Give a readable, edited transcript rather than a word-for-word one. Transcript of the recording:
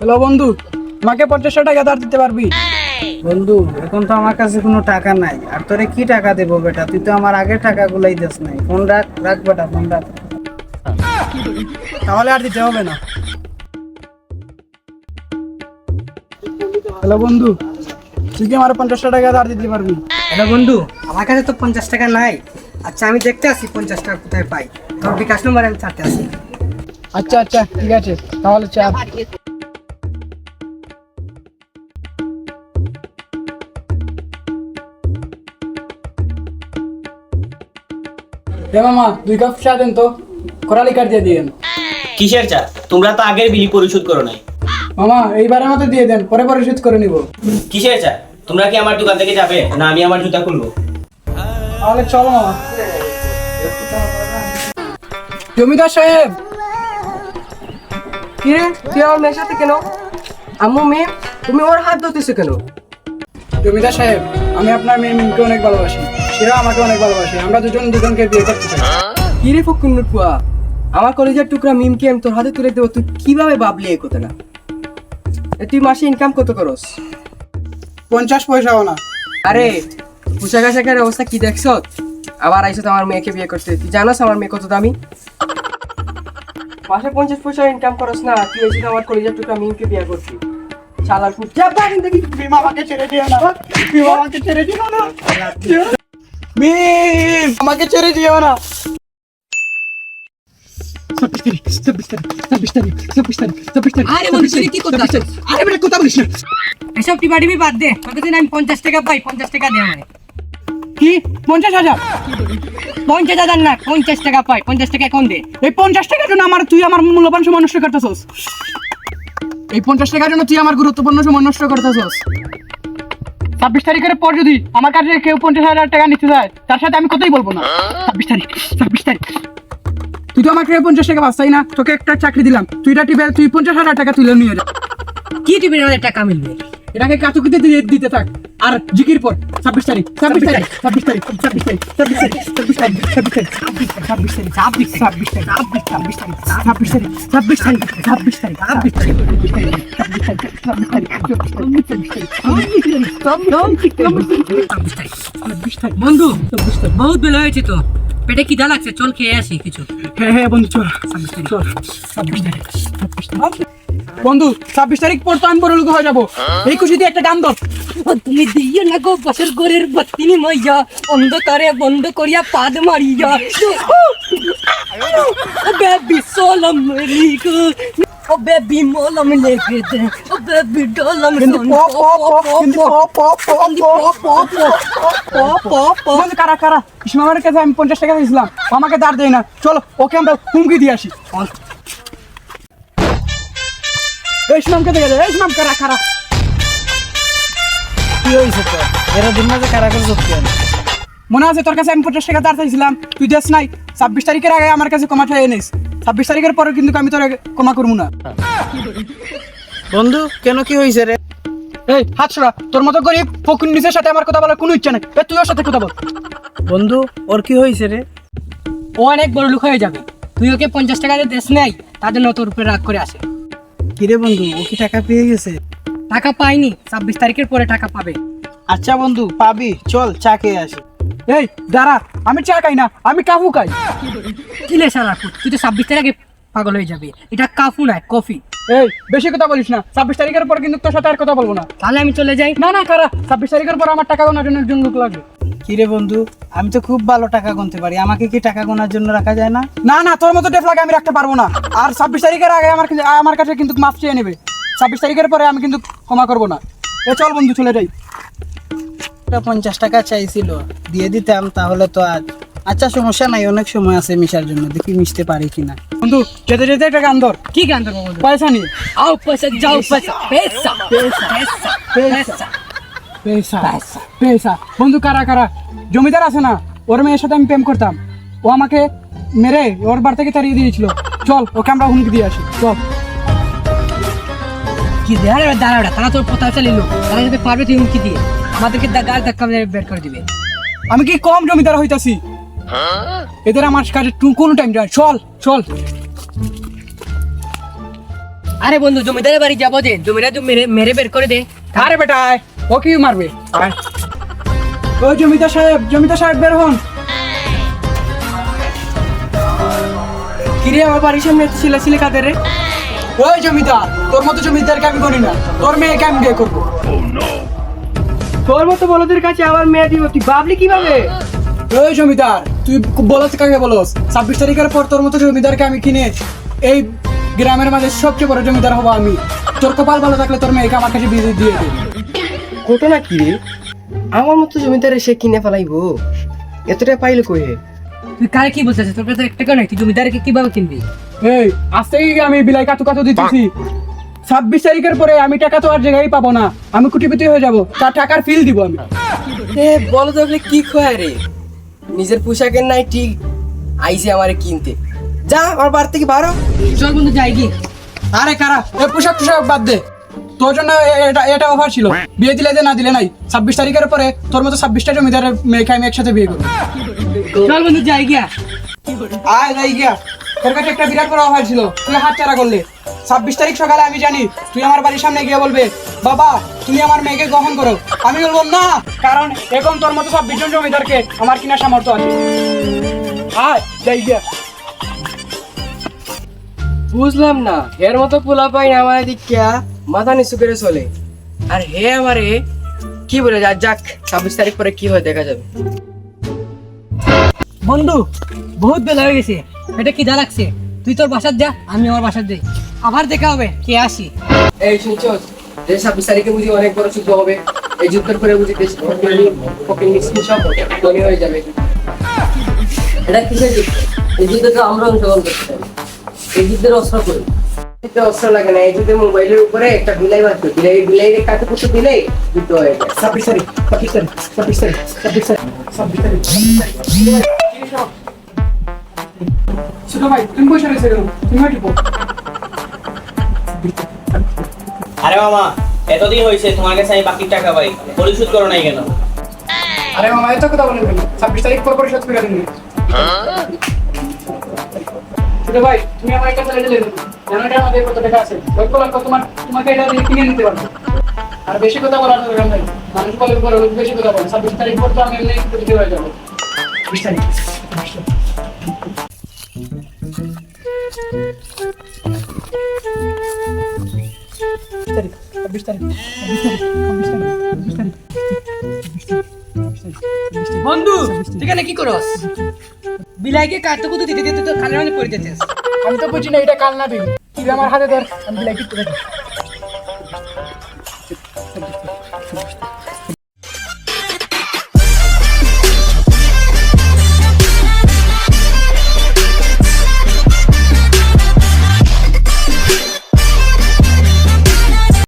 Hello বন্ধু, আমাকে 50 টাকা ধার দিতে পারবি? বন্ধু এখন তো আমার কাছে কোনো টাকা নাই, আর তোরে কি টাকা দেবো বেটা? তুই তো আমার আগের টাকাগুলাই দিস নাই। ফোন রাখ রাখ বেটা, ফোন রাখ। তাহলে আর দিতে হবে না। হ্যালো বন্ধু, তুই কি আমার 50 টাকা ধার দিতে পারবি? হ্যালো বন্ধু, আমার কাছে তো 50 টাকা নাই। আচ্ছা আমি দেখতে আসি 50 টাকা কোথায় পাই। তোর বিকাশ নম্বর আমি চারটে আসি। আচ্ছা আচ্ছা ঠিক আছে, তাহলে চাপ। মামা 2 কাপ চা দেন তো, করালি কাট দিয়ে দিয়েন। কিসের চা? তোমরা তো আগের বিল পরিশোধ করো নাই। মামা এইবারের মতো দিয়ে দেন, পরে পরিশোধ করে নিব। কিসের চা? তোমরা কি আমার দোকান থেকে যাবে না আমি আমার জুতা খুলবো? তাহলে চলো মামা। জমিদার সাহেব, কি রে, তুই আমার মেয়ের সাথে কেন? আম্মু মেয়ে, তুমি ওর হাত ধরতেছো কেন? জমিদার সাহেব, আমি আপনার মেয়ে মিমকে অনেক ভালোবাসি, সেও আমাকে অনেক ভালোবাসে। আমরা দুজনকে বিয়ে করতে চাই। কি রে ফকুন্নুর পুয়া, আমার কলেজের টুকরা মিমকে আমি তোর হাতে তুলে দেবো, তুই কিভাবে ভাবলি এই কথাটা? তুই মাসে ইনকাম কত করস? 50 পয়সাও না। আরে পোশাক আশাকের অবস্থা কি দেখছ? আবার আইসো আমার মেয়েকে বিয়ে করতে। তুই জানোস আমার মেয়ে কত দামি? মাসে 50 পয়সা ইনকাম করস না, তুই এসে আমার কলেজের টুকরা মিমকে বিয়ে করছি। শালার পুত, যা বাড়ি দেখি। মিম আমাকে ছেড়ে দিও না, মিম আমাকে ছেড়ে দিও না, মিম আমাকে ছেড়ে দিও না। 26 তারিখ। আরে বন্ধু তুই কি করছিস? আরে বেটা কথা বলিস না। এসব টিপাটিপি বাদ দে। প্রতিদিন আমি 50 টাকা পাই, 50 টাকা দে আমারে। কি 50,000? 50,000 না, 50 টাকা পাই, 50 টাকা এখন দে। এই 50 টাকার জন্য তুই আমার মূল্যবান সময় নষ্ট করতেছস। এই 50 টাকার জন্য তুই আমার গুরুত্বপূর্ণ সময় নষ্ট করতেছস। 26 তারিখের পর যদি আমার কাছে কেউ 50,000 টাকা নিতে চায়, তার সাথে আমি কথাই বলবো না। 26 তারিখ। তুই তো আমাকে 50 টাকা বাঁচাই না, তোকে একটা চাকরি দিলাম, তুই 50,000 টাকা তুলে নিয়ে যা। কি টিপি আমাদের টাকা মিলবে? এটাকে কাতুকিতে দিতে থাক। আর জিকির পর 26 তারিখ। বন্ধু বহুত বেলা হয়েছে তো, পেটে খিদা লাগছে, চল খেয়ে আসি কিছু। হ্যাঁ বন্ধু চল। 26 তারিখ। বন্ধু 26 তারিখ পর তো আমি বড় লোক হয়ে যাবো। এই খুশিতে একটা গান ধর। তুমি দিয়ে না গো বছর গোরের বত্তিনি মাইয়া, অন্ধকারে বন্ধ করিয়া পাদ মারিয়া, ও বেবি সোলম মেরি গো, ও বেবি মোলম লেগে দে, ও বেবি ডলম কিন্তু সন পপ বন্ধু কারা ইসমামের কাছে আমি 50 টাকা দিয়েছিলাম, ও আমাকে দাঁড় দেয় না। চলো ওকে আমরা হুমকি দিয়ে আসি। এই ইসমামকে দেখে দে, ইসমাম কারা কি হয়েছে তোর? এরা দিন মাঝে কারা করে চলছে? মনে আছে তোর কাছে আমি 50 টাকা দাঁড় চাইছিলাম, তুই দেশ নাই। 26 তারিখের আগে আমার কাছে ক্ষমা চাই নিস। 26 তারিখের পরে কিন্তু আমি তোর ক্ষমা করবো না। বন্ধু কেন, কি হয়েছে রে? এই হাত সরা, তোর মতো গরিব ফকুন নিচের সাথে আমার কথা বলার কোনো ইচ্ছা নেই। তুই ওর সাথে কথা বল। বন্ধু ওর কি হয়েছে রে? ও অনেক বড় লোক হয়ে যাবে, তুই ওকে 50 টাকা দিয়ে দেশ নাই, তার জন্য তোর উপরে রাগ করে আসে। কিরে বন্ধু, ও কি টাকা পেয়ে গেছে? টাকা পাইনি, 26 তারিখের পরে টাকা পাবে। আচ্ছা বন্ধু পাবি, চল চা খেয়ে আসি। এই দাঁড়া, আমি চা খাই না, আমি কাফু খাই। কি লে শালা, তুই তো 26 তারিখে পাগল হয়ে যাবে। এটা কাফু না, কফি। এই বেশি কথা বলিস না, 26 তারিখের পর কিন্তু তোর সাথে আর কথা বলবো না। তাহলে আমি চলে যাই। না কারা 26 তারিখের পর আমার টাকা গোনার জন্য একজন লোক লাগবে। কিরে বন্ধু, আমি তো খুব ভালো টাকা গুনতে পারি, আমাকে কি টাকা গোনার জন্য রাখা যায় না? না তোর মতো ডেফ লাগে আমি রাখতে পারবো না। আর 26 তারিখের আগে আমার কাছে কিন্তু মাফ চেয়ে নেবে। 26 তারিখের পরে আমি কিন্তু ক্ষমা করবো না। চল বন্ধু চলে যাই। 50 টাকা চাইছিল, দিয়ে দিতাম তাহলে তো আজ। আচ্ছা সমস্যা নাই, অনেক সময় আছে মিশার জন্য, দেখি মিশতে পারি কিনা। বন্ধু যেতে একটা গান ধর। কি গান ধরবো বন্ধু? পয়সা নিয়ে। আও পয়সা যাও পয়সা, পেশা বন্ধু কারা জমিদার আছে না, ওর মেয়ের সাথে আমি প্রেম করতাম, ও আমাকে মেরে ওর বার থেকে তাড়িয়ে দিয়েছিল। চল ওকে আমরা হুমকি দিয়ে আসি, চল। কি দাঁড়া, তারা তোর কথা চালিয়ে লোক, তারা যদি পারবে তুই হুমকি দিয়ে আমাদেরকে গাড়ি ধাক্কা মেরে বের করে দিবে। আমি কি কম জমিদার হইতাছি? এদের আমার কাছে কোনো টাইম যায়। চল আরে বন্ধু জমিদারের বাড়ি যাবো যে জমিদার মেরে মেরে বের করে দে। আরে বেটা আয়, ও কি মারবে আয়। ওই জমিদার সাহেব বের হন। কিরে আমার বাড়ির সামনে ছিলে কাদের রে? ওই জমিদার, তোর মতো জমিদারকে আমি করি না, তোর মেয়েকে আমি বিয়ে করবো। তোর মতো বলদের কাছে আমার মেয়ে দিব, তুই ভাবলি কিভাবে? ওই জমিদার, তুই বলস কাকে বলস? 26 তারিখের পর তোর মতো জমিদারকে আমি কিনে এই গ্রামের মাঝে সবচেয়ে বড় জমিদার হবো আমি। তোর কপাল ভালো থাকলে তোর মেয়েকে আমার কাছে বিয়ে দিয়ে দে। ঘটনা কি রে? আমার মতো জমিদারে সে কিনে ফেলাইবো? এতটা পাইলে কই হে? তুই কারে কি বলতেছিস? তোর কাছে 1 টাকা নাই, তুই জমিদারকে কিভাবে কিনবি? এই আজ থেকেই আমি বিলাই কাতু দিতেছি। 26 তারিখের পরে আমি টাকা তো আর জায়গায় পাবো না, আমি কোটিপতি হয়ে যাবো, তার টাকার ফিল দিব আমি। এ বলো দেখলে কি খোয়া রে? নিজের পোশাকের নাই ঠিক আইসে আমারে কিনতে। যা আমার বাড়ি থেকে বারো। চল বন্ধু যাই কি। আরে কারা এই পোশাক বাদ দে, তোর জন্য এটা অফার ছিল, বিয়ে দিলে দে না দিলে নাই। 26 তারিখের পরে তোর মতো 26টা জমিদারের মেয়েকে আমি একসাথে বিয়ে করবো। চল বন্ধু যাই গিয়া। আয় যাই গিয়া, তোর কাছে একটা বিরাট বড় অফার ছিল, তুই হাত চারা করলে। 26 তারিখ সকালে আমি জানি তুই আমার বাড়ির সামনে গিয়ে বলবে, বাবা তুমি আমার মেয়েকে গ্রহণ করো। আমি বলবো না, কারণ এখন তোর মতো 26 জন জমিদারকে আমার কিনার সামর্থ্য আছে। আয় যাই গিয়া। বুঝলাম না, এর মতো পোলা পাই না আমার দিকা মাথা নিচু করে চলে, আর হে আমারে কি বলে যা যাক 26 তারিখ পরে কি হয় দেখা যাবে। বন্ধু বহুত বেলা হয়ে গেছে, এটা কি দা লাগছে? তুই তোর বাসার যা, আমি আমার বাসার যাই, আবার দেখা হবে, কে আসি। এই শুনছো, যে 26 তারিখে বুঝি অনেক বড় যুদ্ধ হবে, এই যুদ্ধের পরে বুঝি দেশ সব ধনী হয়ে যাবে। এটা কিসের যুদ্ধ? এই যুদ্ধে তো আমরা অংশগ্রহণ করতে পারি, এই যুদ্ধের অস্ত্র করি। এতে অস্ত্র লাগে না, এই যুদ্ধে মোবাইলের উপরে একটা বিলাই বাঁচবে, বিলাই কাটে কুটে দিলেই যুদ্ধ হয়ে যায়। 26 তারিখ 26 তারিখ 26 তারিখ 26 তারিখ 26 তারিখ। ছোট ভাই তুমি বসে রয়েছে কেন? তুমি হাঁটিব। আরে মামা, এতদিন হয়েছে তোমার কাছে আমি বাকি টাকা পাই, পরিশোধ করো নাই কেন? আরে মামা এত কথা বলেন কেন? 26 তারিখ পর পরিশোধ করে দিন। ছোট ভাই তুমি আমার একটা ছেলে দিলে, জানো এটা আমাদের কত টাকা আছে? লক্ষ লক্ষ তোমাকে এটা দিয়ে কিনে নিতে পারবো। আর বেশি কথা বলার দরকার নাই, মানুষ বলে বড় লোক বেশি কথা বলে। 26 তারিখ পর তো আমি এমনি কোটিপতি হয়ে যাবো। 20 তারিখ 26 তারিখ। বন্ধু তুই এখানে কি করস? বিলাইকে কাটতে কুতু দিতে দিতে তো খালের মধ্যে পড়ে যেতেস। আমি তো বুঝি না এটা কাল না দিন, তুই আমার হাতে ধর, আমি বিলাই কিনতে থাকি।